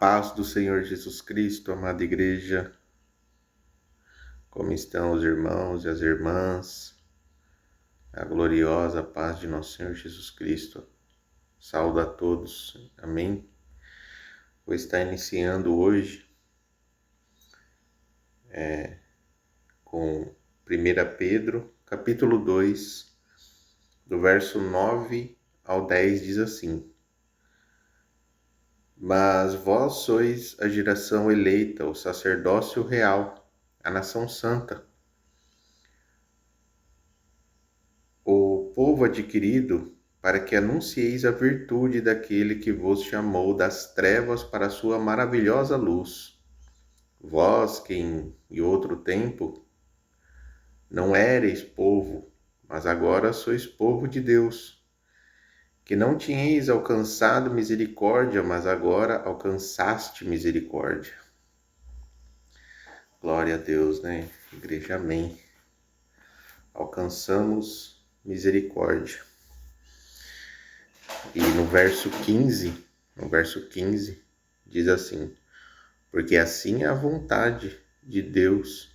paz do Senhor Jesus Cristo, amada igreja, como estão os irmãos e as irmãs? A gloriosa paz de nosso Senhor Jesus Cristo. Saúdo a todos, amém? Vou estar iniciando hoje com 1 Pedro, capítulo 2, do verso 9 ao 10, diz assim: Mas vós sois a geração eleita, o sacerdócio real, a nação santa, o povo adquirido, para que anuncieis a virtude daquele que vos chamou das trevas para a sua maravilhosa luz. Vós que em outro tempo não éreis povo, mas agora sois povo de Deus, que não tinhais alcançado misericórdia, mas agora alcançaste misericórdia. Glória a Deus, né? Igreja, amém. Alcançamos misericórdia. E no verso 15, diz assim: Porque assim é a vontade de Deus,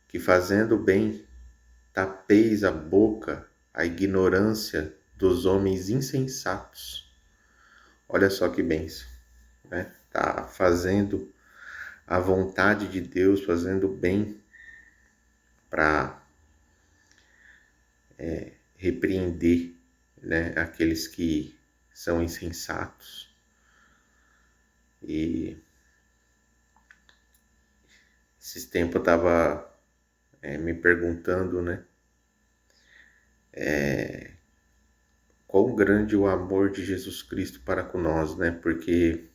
que fazendo bem, tapeis a boca à ignorância dos homens insensatos. Olha só que bênção, né? Tá fazendo a vontade de Deus, fazendo bem para repreender, né, aqueles que são insensatos. E esses tempos eu estava me perguntando, né, quão grande o amor de Jesus Cristo para com nós, né, porque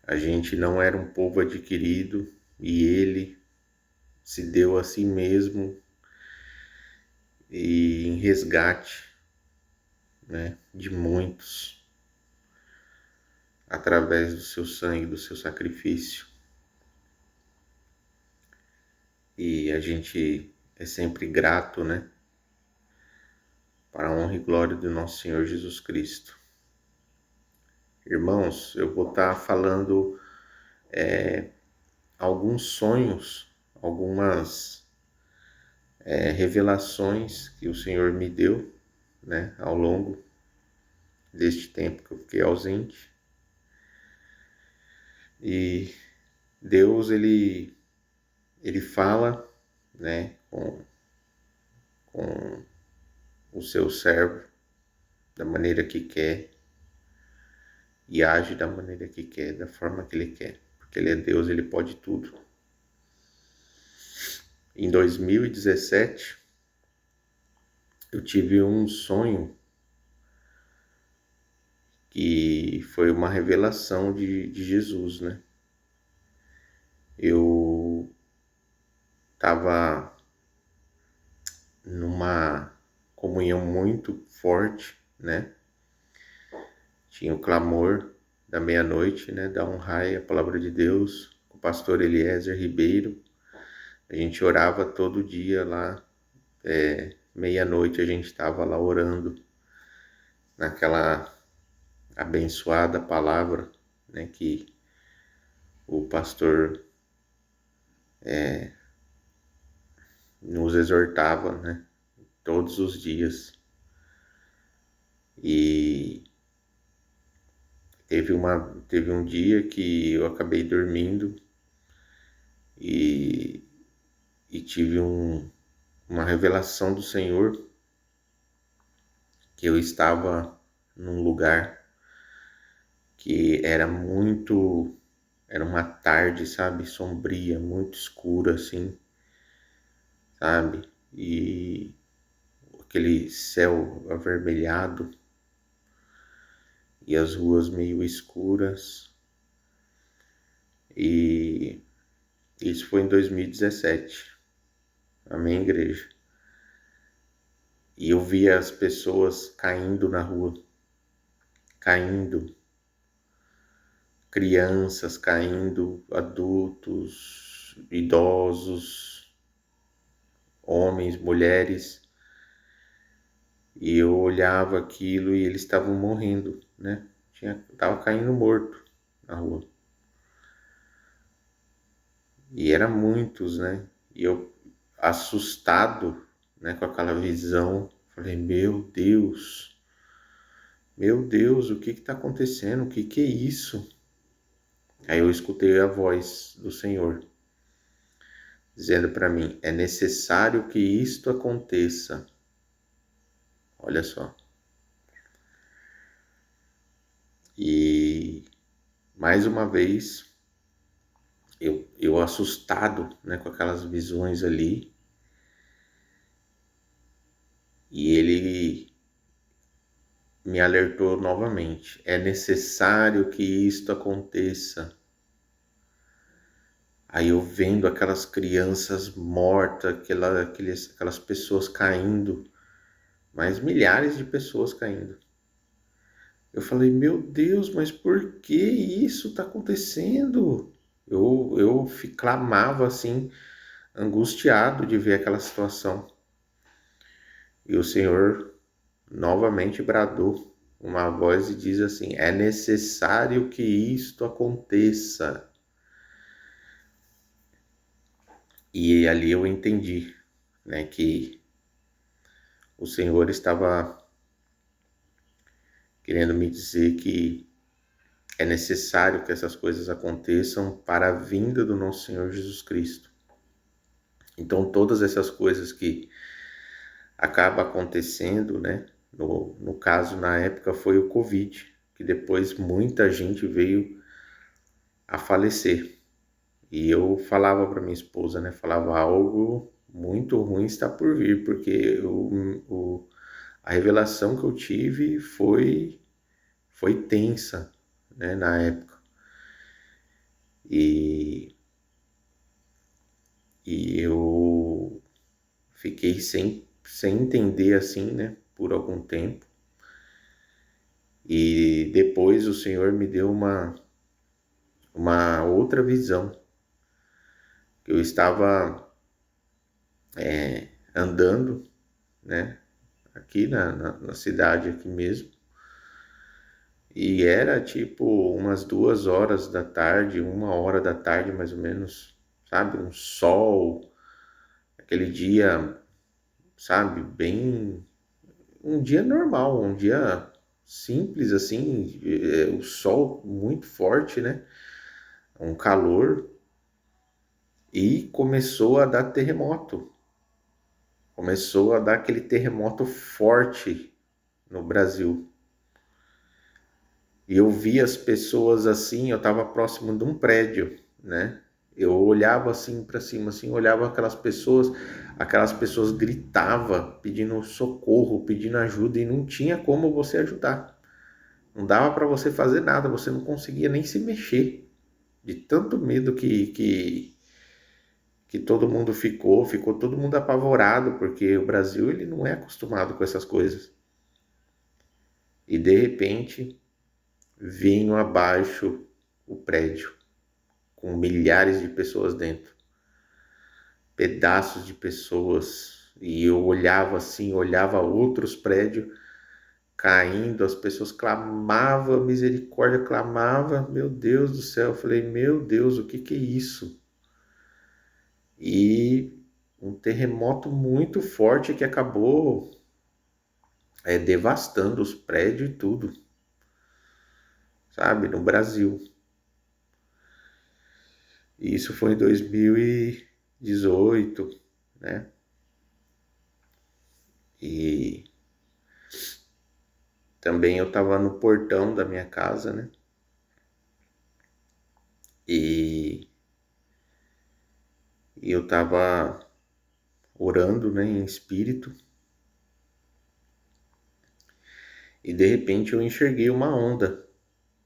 a gente não era um povo adquirido e Ele se deu a si mesmo e em resgate, né, de muitos, através do seu sangue, do seu sacrifício. E a gente é sempre grato, né, para a honra e glória do nosso Senhor Jesus Cristo. Irmãos, eu vou estar falando alguns sonhos, algumas revelações que o Senhor me deu, né, ao longo deste tempo que eu fiquei ausente. E Deus, ele fala, né, com o seu servo da maneira que quer e age da maneira que quer, da forma que ele quer, porque ele é Deus, ele pode tudo. Em 2017, eu tive um sonho que foi uma revelação de Jesus, né? Eu estava numa comunhão muito forte, né? Tinha o clamor da meia-noite, né? Da Honrai, a palavra de Deus, com o pastor Eliezer Ribeiro. A gente orava todo dia lá, meia-noite a gente estava lá orando naquela abençoada palavra, né? Que o pastor nos exortava, né? Todos os dias. E teve um dia que eu acabei dormindo e tive uma revelação do Senhor que eu estava num lugar que era uma tarde, sabe, sombria, muito escura assim, sabe, e aquele céu avermelhado e as ruas meio escuras. E isso foi em 2017. Amém, igreja? E eu via as pessoas caindo na rua, caindo, crianças caindo, adultos, idosos, homens, mulheres. E eu olhava aquilo e eles estavam morrendo, né? Tava caindo morto. na rua. E eram muitos, né? E eu, assustado, né, com aquela visão, falei, meu Deus, o que está acontecendo? O que é isso? Aí eu escutei a voz do Senhor dizendo para mim, é necessário que isto aconteça. Olha só. E mais uma vez, eu assustado, né, com aquelas visões ali, e ele me alertou novamente. É necessário que isto aconteça. Aí eu vendo aquelas crianças mortas, aquelas pessoas caindo, mais milhares de pessoas caindo. Eu falei, meu Deus, mas por que isso está acontecendo? Eu clamava assim, angustiado de ver aquela situação. E o Senhor novamente bradou uma voz e diz assim: é necessário que isto aconteça. E ali eu entendi, né, que o Senhor estava querendo me dizer que é necessário que essas coisas aconteçam para a vinda do nosso Senhor Jesus Cristo. Então, todas essas coisas que acabam acontecendo, né? No caso, na época, foi o Covid, que depois muita gente veio a falecer. E eu falava para minha esposa, né? Falava, algo muito ruim está por vir, porque a revelação que eu tive foi tensa, né? Na época. E, e eu fiquei sem entender assim, né? Por algum tempo. E depois o Senhor me deu uma outra visão. Eu estava andando, né? Aqui na cidade aqui mesmo. E era tipo umas 2 horas da tarde, 1 hora da tarde mais ou menos, sabe? Um sol, aquele dia, sabe? Bem, um dia normal, um dia simples assim, o sol muito forte, né? Um calor e começou a dar terremoto. Começou a dar aquele terremoto forte no Brasil. E eu vi as pessoas assim, eu estava próximo de um prédio, né? Eu olhava assim para cima, assim, olhava aquelas pessoas gritavam, pedindo socorro, pedindo ajuda e não tinha como você ajudar. Não dava para você fazer nada, você não conseguia nem se mexer, de tanto medo que todo mundo ficou todo mundo apavorado, porque o Brasil ele não é acostumado com essas coisas. E de repente, vinham abaixo o prédio, com milhares de pessoas dentro, pedaços de pessoas, e eu olhava assim, olhava outros prédios caindo, as pessoas clamavam misericórdia, clamavam, meu Deus do céu, eu falei, meu Deus, o que é isso? E um terremoto muito forte que acabou devastando os prédios e tudo, sabe, no Brasil. E isso foi em 2018, né? E também eu estava no portão da minha casa, né? E, e eu estava orando, né, em espírito. E de repente eu enxerguei uma onda.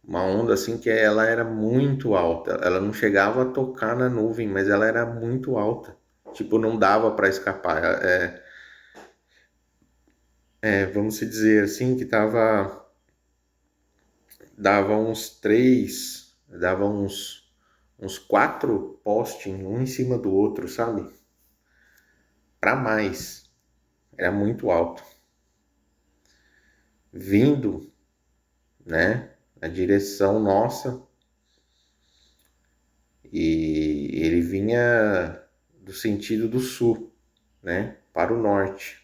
Uma onda assim que ela era muito alta. Ela não chegava a tocar na nuvem, mas ela era muito alta. Tipo, não dava para escapar. Vamos se dizer assim, que dava uns 4 postes, um em cima do outro, sabe? Para mais. Era muito alto. Vindo, né, na direção nossa. e ele vinha do sentido do sul, né, para o norte.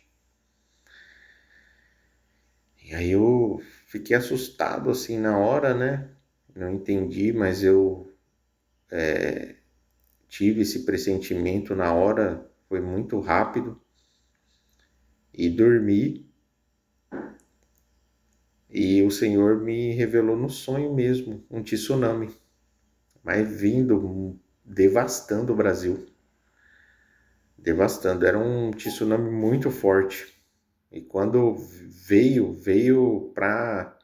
E aí eu fiquei assustado assim na hora, né? Não entendi, mas eu tive esse pressentimento na hora, foi muito rápido e dormi. E o Senhor me revelou no sonho mesmo um tsunami, mas vindo, devastando o Brasil, devastando. Era um tsunami muito forte. E quando veio para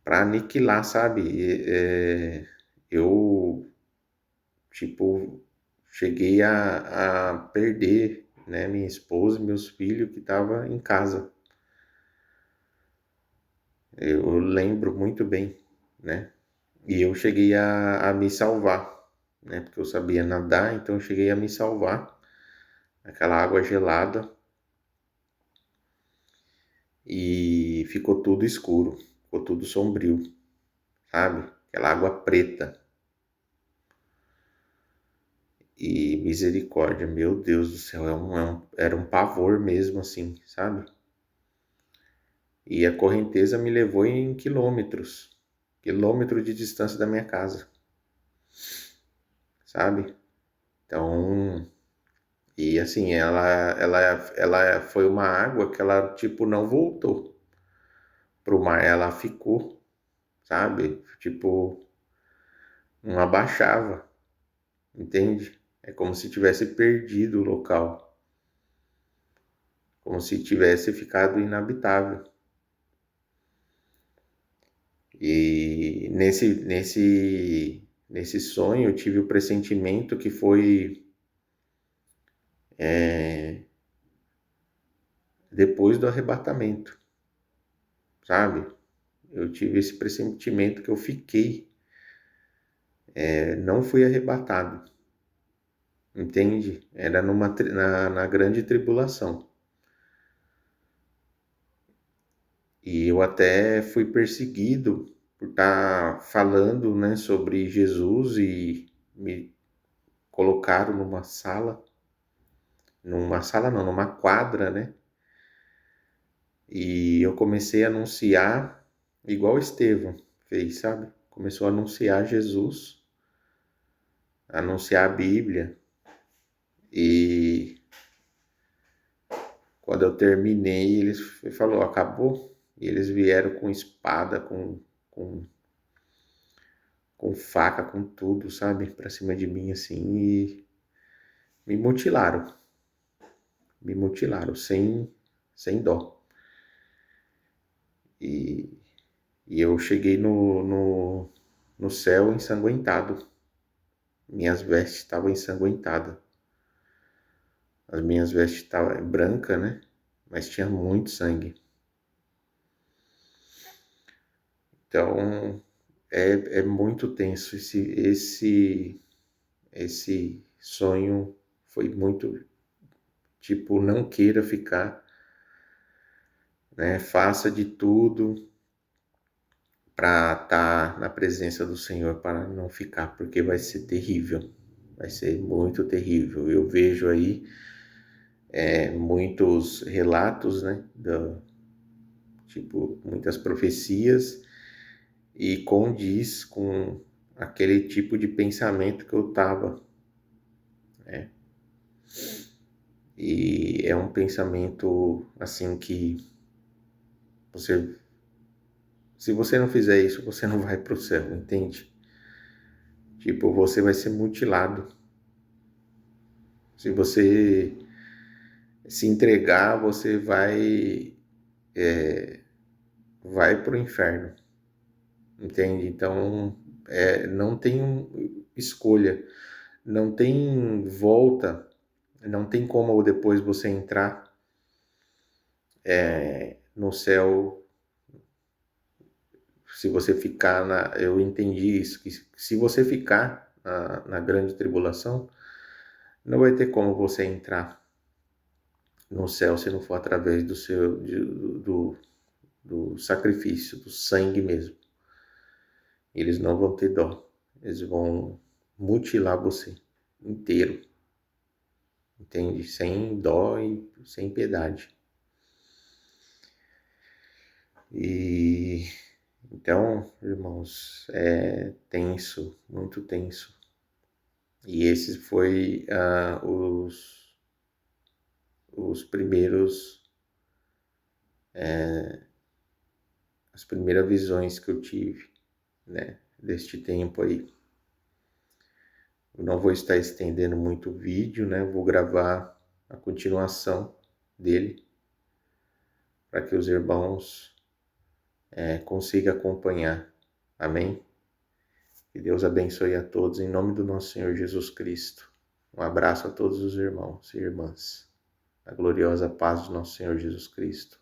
aniquilar, sabe? Eu, tipo, cheguei a perder, né, minha esposa e meus filhos que estavam em casa. Eu lembro muito bem, né? E eu cheguei a me salvar, né? Porque eu sabia nadar, então eu cheguei a me salvar. Aquela água gelada e ficou tudo escuro, ficou tudo sombrio, sabe? Aquela água preta. E misericórdia, meu Deus do céu, era um pavor mesmo assim, sabe? E a correnteza me levou em quilômetros, quilômetros de distância da minha casa, sabe? Então, e assim, ela foi uma água que ela, tipo, não voltou pro mar, ela ficou, sabe? Tipo, não abaixava, entende? É como se tivesse perdido o local, como se tivesse ficado inabitável. E nesse sonho eu tive o pressentimento que foi depois do arrebatamento, sabe? Eu tive esse pressentimento que eu fiquei, não fui arrebatado, entende? Era na grande tribulação. E eu até fui perseguido por estar falando, né, sobre Jesus e me colocaram numa sala não, numa quadra, né? E eu comecei a anunciar igual Estevão fez, sabe? Começou a anunciar Jesus, a anunciar a Bíblia. E quando eu terminei, ele falou, acabou? E eles vieram com espada, com, com faca, com tudo, sabe? Pra cima de mim, assim, e me mutilaram, sem dó. E, e eu cheguei no céu ensanguentado. Minhas vestes estavam ensanguentadas. As minhas vestes estavam brancas, né? Mas tinha muito sangue. Então, é muito tenso. Esse sonho foi muito, tipo, não queira ficar, né? Faça de tudo para estar na presença do Senhor, para não ficar, porque vai ser terrível. Vai ser muito terrível. Eu vejo aí muitos relatos, né? Tipo, muitas profecias e condiz com aquele tipo de pensamento que eu tava, né? E é um pensamento assim que você, se você não fizer isso, você não vai pro céu, entende? Tipo, você vai ser mutilado. Se você se entregar, você vai pro inferno, entende? Então, não tem escolha, não tem volta, não tem como depois você entrar no céu. Se você ficar eu entendi isso, que se você ficar na grande tribulação, não vai ter como você entrar no céu se não for através do sacrifício, do sangue mesmo. Eles não vão ter dó, eles vão mutilar você inteiro, entende? Sem dó e sem piedade. E então, irmãos, é tenso, muito tenso. E esses foi os primeiros, as primeiras visões que eu tive, né, deste tempo aí. Eu não vou estar estendendo muito o vídeo, né? Vou gravar a continuação dele para que os irmãos consigam acompanhar. Amém? Que Deus abençoe a todos em nome do nosso Senhor Jesus Cristo. Um abraço a todos os irmãos e irmãs. A gloriosa paz do nosso Senhor Jesus Cristo.